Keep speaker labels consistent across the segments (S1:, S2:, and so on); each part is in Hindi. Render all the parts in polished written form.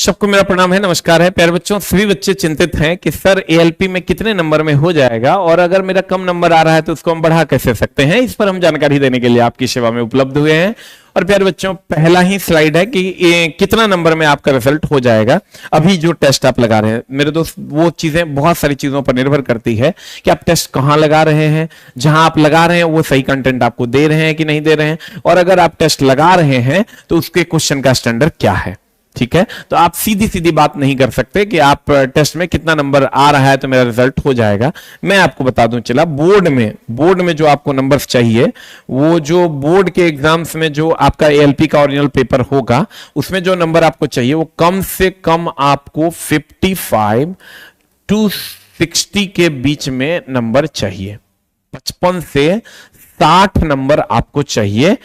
S1: सबको मेरा प्रणाम है, नमस्कार है प्यारे बच्चों। सभी बच्चे चिंतित हैं कि सर एएलपी में कितने नंबर में हो जाएगा और अगर मेरा कम नंबर आ रहा है तो उसको हम बढ़ा कैसे सकते हैं। इस पर हम जानकारी देने के लिए आपकी सेवा में उपलब्ध हुए हैं। और प्यारे बच्चों, पहला ही स्लाइड है कि कितना नंबर में आपका रिजल्ट हो जाएगा अभी जो टेस्ट आप लगा रहे हैं। मेरे दोस्त, वो चीजें बहुत सारी चीजों पर निर्भर करती है कि आप टेस्ट कहां लगा रहे हैं। जहां आप लगा रहे हैं वो सही कंटेंट आपको दे रहे हैं कि नहीं दे रहे हैं, और अगर आप टेस्ट लगा रहे हैं तो उसके क्वेश्चन का स्टैंडर्ड क्या है। ठीक है, तो आप सीधी सीधी बात नहीं कर सकते कि आप टेस्ट में कितना नंबर आ रहा है तो मेरा रिजल्ट हो जाएगा। मैं आपको बता दूं, चला बोर्ड में जो आपको नंबर्स चाहिए, वो जो बोर्ड के एग्जाम्स में जो आपका एएलपी का ओरिजिनल पेपर होगा उसमें जो नंबर आपको चाहिए वो कम से कम आपको 55 to 60 के बीच में नंबर चाहिए। 55 से 60 नंबर आपको चाहिए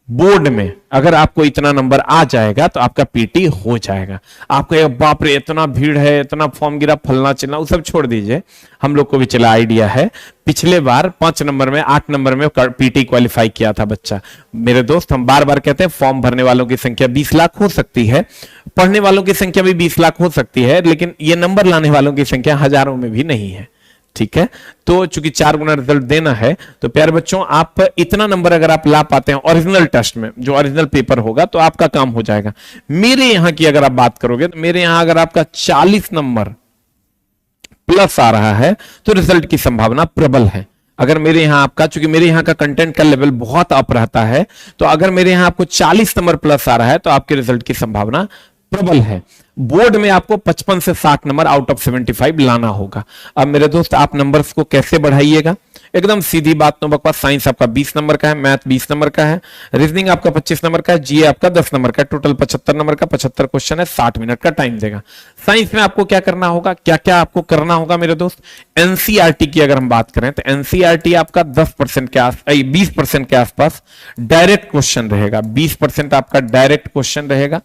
S1: बोर्ड में। अगर आपको इतना नंबर आ जाएगा तो आपका पीटी हो जाएगा। आपको बाप रे इतना भीड़ है, इतना फॉर्म गिरा, फलना चिलना, वो सब छोड़ दीजिए। हम लोग को भी चला आइडिया है, पिछले बार 5 नंबर में 8 नंबर में पीटी क्वालिफाई किया था बच्चा। मेरे दोस्त, हम बार बार कहते हैं फॉर्म भरने वालों की संख्या 20 लाख हो सकती है, पढ़ने वालों की संख्या भी 20 लाख हो सकती है, लेकिन ये नंबर लाने वालों की संख्या हजारों में भी नहीं है। ठीक है, तो चूंकि 4 गुना रिजल्ट देना है तो प्यारे बच्चों, आप इतना नंबर अगर आप ला पाते हैं ओरिजिनल टेस्ट में, जो ओरिजिनल पेपर होगा, तो आपका काम हो जाएगा। मेरे यहां की अगर आप बात करोगे तो मेरे यहां अगर आपका 40 नंबर प्लस आ रहा है तो रिजल्ट की संभावना प्रबल है। अगर मेरे यहां आपका, चूंकि मेरे यहां का कंटेंट का लेवल बहुत अप रहता है, तो अगर मेरे यहां आपको 40 नंबर प्लस आ रहा है तो आपके रिजल्ट की संभावना प्रबल है। बोर्ड में आपको 55 से 60 नंबर आउट ऑफ 75 लाना होगा। अब मेरे दोस्त, आप नंबर्स को कैसे बढ़ाइएगा? एकदम सीधी बात, नो बकवास। साइंस आपका 20 नंबर का है, मैथ 20 नंबर का है, रीजनिंग आपका 25 नंबर का है, जीए आपका 10 नंबर का है, टोटल 75 नंबर का, 75 क्वेश्चन है, 60 मिनट का टाइम देगा। साइंस में आपको क्या करना होगा, क्या क्या आपको करना होगा मेरे दोस्त? एनसीईआरटी की अगर हम बात करें तो एनसीईआरटी आपका 10% के आस 20% के आसपास डायरेक्ट क्वेश्चन रहेगा। 20% आपका डायरेक्ट क्वेश्चन रहेगा,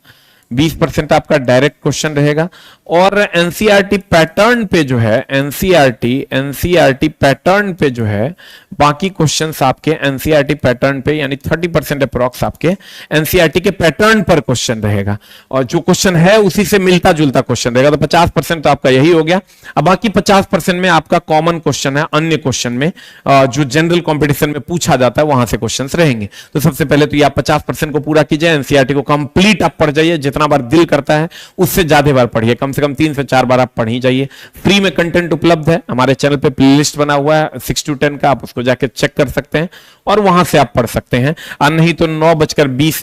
S1: 20% आपका डायरेक्ट क्वेश्चन रहेगा। और एनसीईआरटी पैटर्न पे जो है, एनसीईआरटी पैटर्न पे जो है, बाकी क्वेश्चंस आपके एनसीईआरटी पैटर्न पे, यानी 30% अप्रॉक्स आपके एनसीईआरटी के पैटर्न पर क्वेश्चन रहेगा, और जो क्वेश्चन है उसी से मिलता जुलता क्वेश्चन रहेगा। तो 50% तो आपका यही हो गया। अब बाकी 50% में आपका कॉमन क्वेश्चन है, अन्य क्वेश्चन में जो जनरल कॉम्पिटिशन में पूछा जाता है वहां से क्वेश्चन रहेंगे। तो सबसे पहले तो ये आप 50% को पूरा कीजिए, एनसीईआरटी को कंप्लीट आप पढ़ जाइए, जितना बार दिल करता है उससे ज्यादा बार पढ़िए, कम से कम 3 से 4 बार आप पढ़ ही जाइए। फ्री में कंटेंट उपलब्ध है, हमारे चैनल पे प्लेलिस्ट बना हुआ है 6 to 10 का, आप उसको जाके चेक कर सकते हैं और वहां से आप पढ़ सकते हैं। और नहीं तो 9:20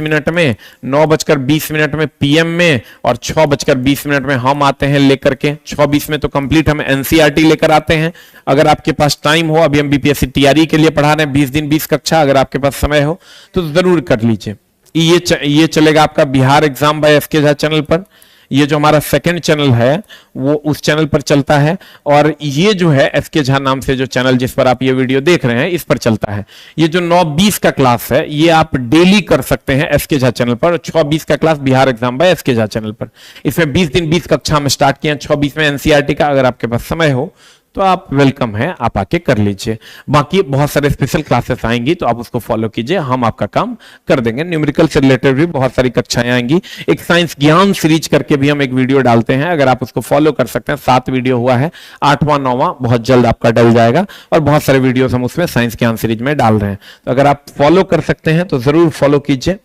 S1: में पीएम में और 6:20 में हम आते हैं लेकर के। 6:20 में तो कंप्लीट हम एनसीईआरटी लेकर आते हैं। अगर आपके पास टाइम हो, अभी हम बीपीएससी टीआरई के लिए पढ़ा रहे हैं 20 दिन 20 कक्षा, अगर आपके पास समय हो तो जरूर कर लीजिए। ये चलेगा आपका Bihar exam by SK Jha channel पर। ये जो हमारा सेकंड चैनल है वो उस चैनल पर चलता है, और ये जो है एसके झा नाम से जो चैनल जिस पर आप ये वीडियो देख रहे हैं इस पर चलता है। ये जो 9:20 का क्लास है ये आप डेली कर सकते हैं एसके झा चैनल पर। 6:20 का class Bihar exam by SK Jha channel पर। इसमें 20 दिन 20 कक्षा हम स्टार्ट किए हैं। 6:20 में एनसीईआरटी का, अगर आपके पास समय हो तो आप वेलकम है, आप आके कर लीजिए। बाकी बहुत सारे स्पेशल क्लासेस आएंगी तो आप उसको फॉलो कीजिए, हम आपका काम कर देंगे। न्यूमेरिकल से रिलेटेड भी बहुत सारी कक्षाएं आएंगी। एक साइंस ज्ञान सीरीज करके भी हम एक वीडियो डालते हैं, अगर आप उसको फॉलो कर सकते हैं। 7 वीडियो हुआ है, 8वां 9वां बहुत जल्द आपका डल जाएगा, और बहुत सारे वीडियोस हम उसमें साइंस ज्ञान सीरीज में डाल रहे हैं। तो अगर आप फॉलो कर सकते हैं तो जरूर फॉलो कीजिए।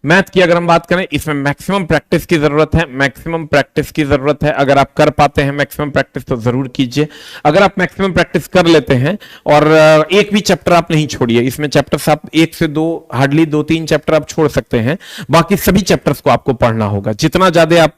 S1: मैथ की अगर हम बात करें, इसमें मैक्सिमम प्रैक्टिस की जरूरत है, मैक्सिमम प्रैक्टिस की जरूरत है। अगर आप कर पाते हैं मैक्सिमम प्रैक्टिस तो जरूर कीजिए। अगर आप मैक्सिमम प्रैक्टिस कर लेते हैं और एक भी चैप्टर आप नहीं छोड़िए, इसमें चैप्टर्स आप 1 से 2, हार्डली 2-3 चैप्टर आप छोड़ सकते हैं, बाकी सभी चैप्टर्स को आपको पढ़ना होगा। जितना ज्यादा आप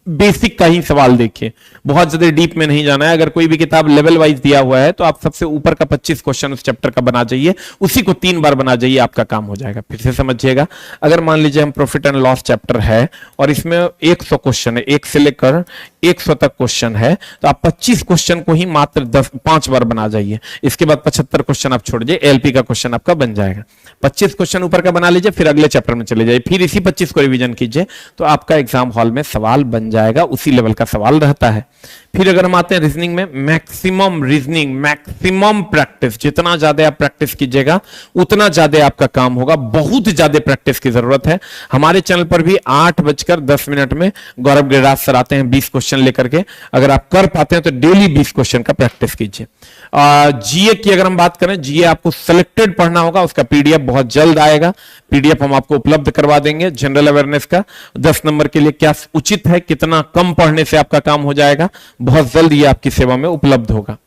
S1: बेसिक का ही सवाल देखिए, बहुत ज्यादा डीप में नहीं जाना है। अगर कोई भी किताब लेवल वाइज दिया हुआ है तो आप सबसे ऊपर का 25 क्वेश्चन उस चैप्टर का बना जाइए, उसी को 3 बार बना जाइए, आपका काम हो जाएगा। फिर से समझिएगा, अगर मान लीजिए हम प्रॉफिट एंड लॉस चैप्टर है और इसमें 100 क्वेश्चन है, 1 से लेकर 100 तक क्वेश्चन है, तो आप 25 क्वेश्चन को ही मात्र 5 बार बना जाइए। इसके बाद 75 क्वेश्चन आप छोड़ दीजिए, एलपी का क्वेश्चन आपका बन जाएगा। 25 क्वेश्चन ऊपर का बना लीजिए, फिर अगले चैप्टर में चले जाइए, फिर इसी 25 को रिवीजन कीजिए, तो आपका एग्जाम हॉल में सवाल बन जाएगा, उसी लेवल का सवाल रहता है। फिर अगर हम आते हैं रीजनिंग में, मैक्सिमम रीजनिंग, मैक्सिमम प्रैक्टिस, जितना ज्यादा आप प्रैक्टिस कीजिएगा उतना ज्यादा आपका काम होगा। बहुत ज्यादा प्रैक्टिस की जरूरत है। हमारे चैनल पर भी 8:10 में गौरव गिरिराज सर आते हैं 20 क्वेश्चन लेकर के। अगर आप कर पाते हैं तो डेली 20 क्वेश्चन का प्रैक्टिस कीजिए। जीए की अगर हम बात करें, जीए आपको सिलेक्टेड पढ़ना होगा, उसका पीडीएफ बहुत जल्द आएगा। पीडीएफ हम आपको उपलब्ध करवा देंगे। जनरल अवेयरनेस का 10 नंबर के लिए क्या उचित है, कितना कम पढ़ने से आपका काम हो जाएगा, बहुत जल्द ये आपकी सेवा में उपलब्ध होगा।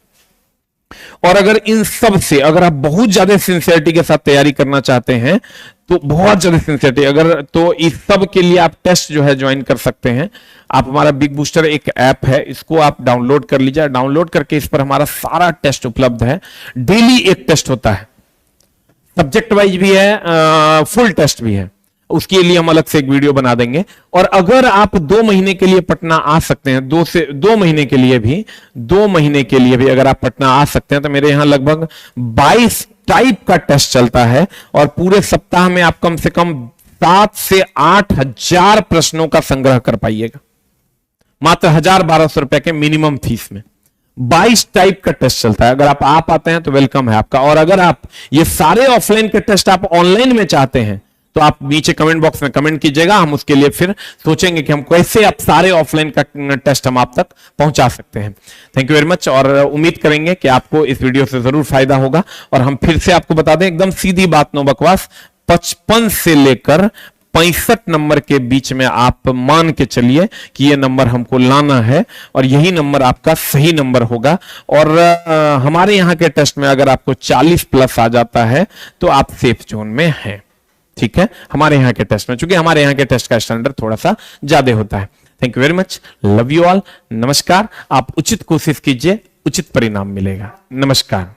S1: और अगर इन सब से अगर आप बहुत ज्यादा सिंसियरिटी के साथ तैयारी करना चाहते हैं तो बहुत ज्यादा सिंसियरिटी अगर, तो इस सब के लिए आप टेस्ट जो है ज्वाइन कर सकते हैं। आप हमारा बिग बूस्टर एक ऐप है, इसको आप डाउनलोड कर लीजिए। डाउनलोड करके इस पर हमारा सारा टेस्ट उपलब्ध है। डेली एक टेस्ट होता है, सब्जेक्ट वाइज भी है, फुल टेस्ट भी है। उसके लिए हम अलग से एक वीडियो बना देंगे। और अगर आप 2 महीने के लिए पटना आ सकते हैं, 2 महीने के लिए भी अगर आप पटना आ सकते हैं, तो मेरे यहां लगभग 22 टाइप का टेस्ट चलता है। और पूरे सप्ताह में आप कम से कम 7 से 8 हजार प्रश्नों का संग्रह कर पाइएगा, मात्र 1,000-1,200 रुपए के मिनिमम फीस में। 22 टाइप का टेस्ट चलता है। अगर आप आ पाते हैं तो वेलकम है आपका। और अगर आप ये सारे ऑफलाइन के टेस्ट आप ऑनलाइन में चाहते हैं तो आप नीचे कमेंट बॉक्स में कमेंट कीजिएगा। हम उसके लिए फिर सोचेंगे कि हम कैसे आप सारे ऑफलाइन का टेस्ट हम आप तक पहुंचा सकते हैं। Thank you very much. और उम्मीद करेंगे कि आपको इस वीडियो से जरूर फायदा होगा। और हम फिर से आपको बता दें, एकदम सीधी बात, नो बकवास, 55 से लेकर 65 नंबर के बीच में आप मान के चलिए कि ये नंबर हमको लाना है और यही नंबर आपका सही नंबर होगा। और हमारे यहाँ के टेस्ट में अगर आपको 40 प्लस आ जाता है तो आप सेफ जोन में हैं। ठीक है, हमारे यहाँ के टेस्ट में, चूंकि हमारे यहाँ के टेस्ट का स्टैंडर्ड थोड़ा सा ज्यादा होता है। Thank you very much, love you all, नमस्कार। आप उचित कोशिश कीजिए, उचित परिणाम मिलेगा। नमस्कार।